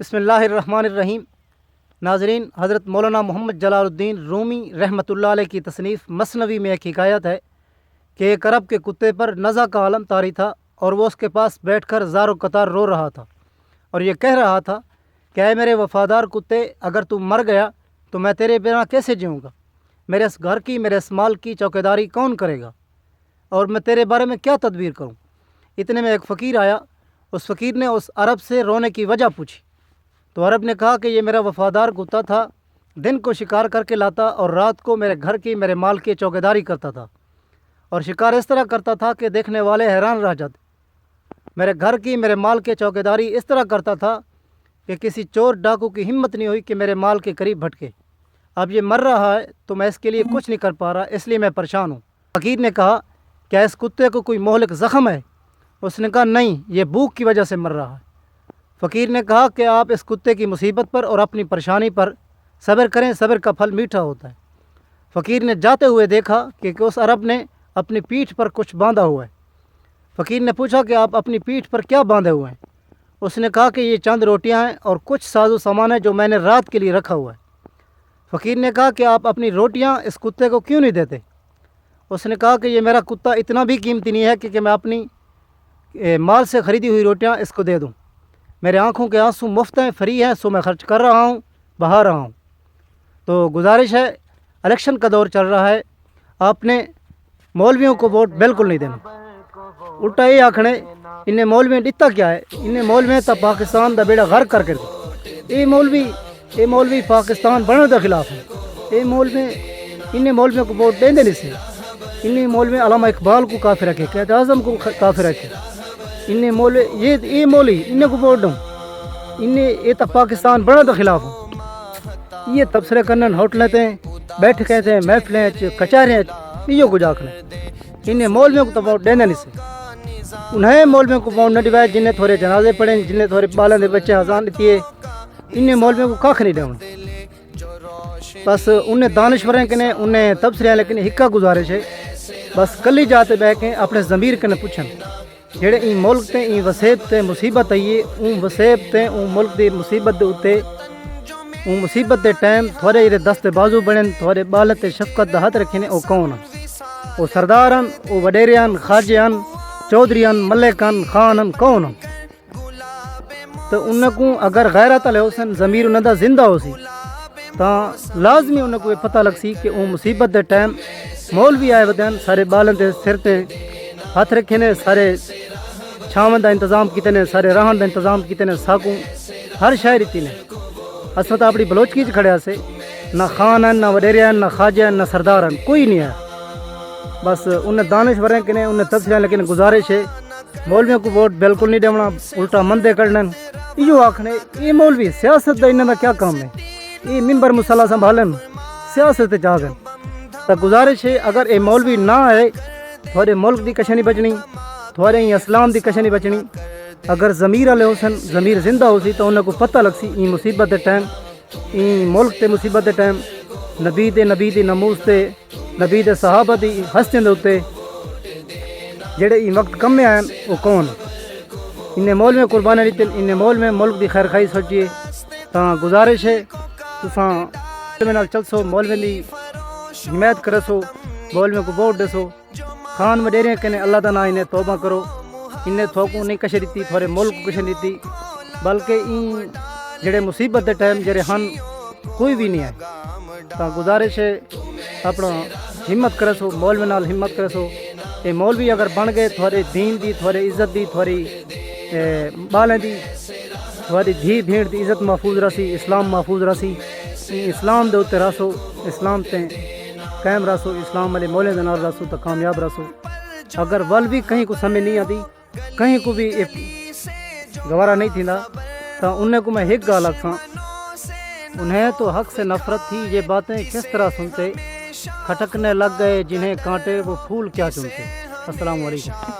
बिस्मिल्लाहिर्रहमानिर्रहीम। नाज़रीन, हज़रत मौलाना मोहम्मद जलालुद्दीन रूमी रहमतुल्लाह अलैह की तसनीफ़ मसनवी में एक हिकायत है कि एक अरब के कुत्ते पर नज़ा का आलम तारी था और वो उसके पास बैठकर ज़ारो कतार रो रहा था और ये कह रहा था कि ऐ मेरे वफ़ादार कुत्ते, अगर तू मर गया तो मैं तेरे बिना कैसे जीऊँगा। मेरे इस घर की, मेरे इस माल की चौकीदारी कौन करेगा और मैं तेरे बारे में क्या तदबीर करूँ। इतने में एक फ़कीर आया। उस फ़कीर ने उस अरब से रोने की वजह पूछी तो अरब ने कहा कि ये मेरा वफ़ादार कुत्ता था, दिन को शिकार करके लाता और रात को मेरे घर की, मेरे माल की चौकीदारी करता था और शिकार इस तरह करता था कि देखने वाले हैरान रह जाते। मेरे घर की, मेरे माल की चौकीदारी इस तरह करता था कि किसी चोर डाकू की हिम्मत नहीं हुई कि मेरे माल के करीब भटके। अब ये मर रहा है तो मैं इसके लिए कुछ नहीं कर पा रहा, इसलिए मैं परेशान हूँ। फ़कीर ने कहा, क्या इस कुत्ते को कोई मोहलिक ज़ख़म है? उसने कहा, नहीं, ये भूख की वजह से मर रहा है। फ़कीर ने कहा कि आप इस कुत्ते की मुसीबत पर और अपनी परेशानी पर सब्र करें, सब्र का फल मीठा होता है। फ़कीर ने जाते हुए देखा कि उस अरब ने अपनी पीठ पर कुछ बांधा हुआ है। फ़कीर ने पूछा कि आप अपनी पीठ पर क्या बांधे हुए हैं? उसने कहा कि ये चंद रोटियां हैं और कुछ साजो सामान है जो मैंने रात के लिए रखा हुआ है। फ़कीर ने कहा कि आप अपनी रोटियां इस कुत्ते को क्यों नहीं देते? उसने कहा कि ये मेरा कुत्ता इतना भी कीमती नहीं है कि मैं अपनी माल से ख़रीदी हुई रोटियां इसको दे दूं। मेरे आँखों के आंसू मुफ्त हैं, फ्री हैं, सो मैं खर्च कर रहा हूँ, बहा रहा हूँ। तो गुजारिश है, इलेक्शन का दौर चल रहा है, आपने मौलवियों को वोट बिल्कुल नहीं देना। उल्टा ये आखने इन्हें मौलवी दिता क्या है, इन्हें मौलवी तो पाकिस्तान का बेड़ा गर्क करके दो। ये मौलवी पाकिस्तान बनने के खिलाफ है। इन्हें मौलवियों को वोट देंगे नहीं से। इन्हें मौलवी अल्लामा इकबाल को काफिर रखे, क़ायद आज़म को काफिर रखे। इन्हें मौलवी ये मौली इन्हें को वोट दूँ, इन्हें ये तो पाकिस्तान बनने के खिलाफ हो। ये तबसरे करने होटलें थे, बैठ कहते हैं, महफिलें, कचहरियाँ, इो कुछ आखने। इन्हें मौलवियों को तो वोट देने नहीं से। उन्हें मौलवियों को वोट न दिवाए जिन्हें थोड़े जनाजे पढ़े, जिन्हें थोड़े बालन के बच्चे हज़ान दिए। इन्हें मौलवियों को कख नहीं देना। बस उन्हें दानश्वरें कने, उन्हें तबसरे, लेकिन हिक्का गुजारिश है, बस कली जाते बह के अपने ज़मीर कने पूछन जेड़े ई मुल्क ते ई वसेब ते मुसीबत आई है, उन वसेब ते उन मुल्क दी मुसीबत दे उत्ते उन मुसीबत दे टाइम थोड़े इहदे दस्ते बाजू बने, थोड़े बाल ते शफकत दा हथ रखे ने। ओ कौन? ओ सरदारन, ओ वडेरियन, खाजियन, चौधरीन, मलिकन, खानन, कौन? तो उनको अगर गैरत अल हुसन ज़मीर उन्हां दा जिंदा होसी तां लाजमी उनको पता लगसी कि उन मुसीबत दे टाइम मौलवी आए वदन, सारे बालन ते सिर ते हथ रखे ने, सारे छावन का इंतज़ाम किते ने, सारे रहन का इंतज़ाम किते ने, साकू हर शय रीति ने। अस तो अपनी बलोचकी च खड़े से, ना खान, ना वडेरिया, ना खाजा, ना सरदार, कोई नहीं है। बस उन्हें दानश्वरें के ने, उन्हें तबसरे, लेकिन गुजारिश है मौलवियों को वोट बिल्कुल नहीं देना। उल्टा मंदे कढ़न, इो आखने ये मौलवी सियासत का इन्हों क्या काम है, ये मिंबर मुसला संभालन, सियासत जागन। तो गुजारिश है, अगर ये मौलवी ना आए थोड़े मुल्क की कश नहीं बचनी, थोड़े इस्लाम की कश नहीं बचनी। अगर ज़मीर वाले हुसन, ज़मीर जिंदा होसी तो उन्हें को पता लगसी ई मुसीबत के टाइम, ई मुल्क के मुसीबत के टाइम नबी दी नमूस ते, नबी दे सहाबा दी हस्तियों के उत्ते जेड़े ई वक्त कमे आए वो कौन? इन्हें मौलवी कुर्बानी दी, इन्हें मौलवी मुल्क की खैर खाई सोचिए। तो गुजारिश है तुसां नाल चलसो, मौलवी की हिमायत करसो, मौलवी को वोट देसो। खान वडेरिया कने अल्लाह का ना इन्हें तौबा करो। इन्हें थोकू नहीं कश दी, थोड़े मुल्क कश नहीं दी, बल्कि इन जेड़े मुसीबत के टाइम जेड़े हन कोई भी नहीं है। तो गुजारिश है अपना हिम्मत करसो, मौलवी नाल हिम्मत करसो। ये मौलवी अगर बन गए थोड़े दीन दी, थोड़े इज्जत दी, थोड़ी बालें दी, थोड़ी धी भीड़ की इज्जत महफूज रसी, इस्लाम महफूज रसी। इस्लाम दे उत्ते रसो, इस्लाम ते कायम रसो, इस्लाम वाले मौले के नाल रसो तो कामयाब रसो। अगर वल भी कहीं को समझ नहीं आती, कहीं को भी गवारा नहीं थी तो उन्हें को मैं एक गाल आखा, उन्हें तो हक से नफरत थी, ये बातें किस तरह सुनते, खटकने लग गए जिन्हें कांटे वो फूल क्या चुनते। अस्सलाम वालेकुम।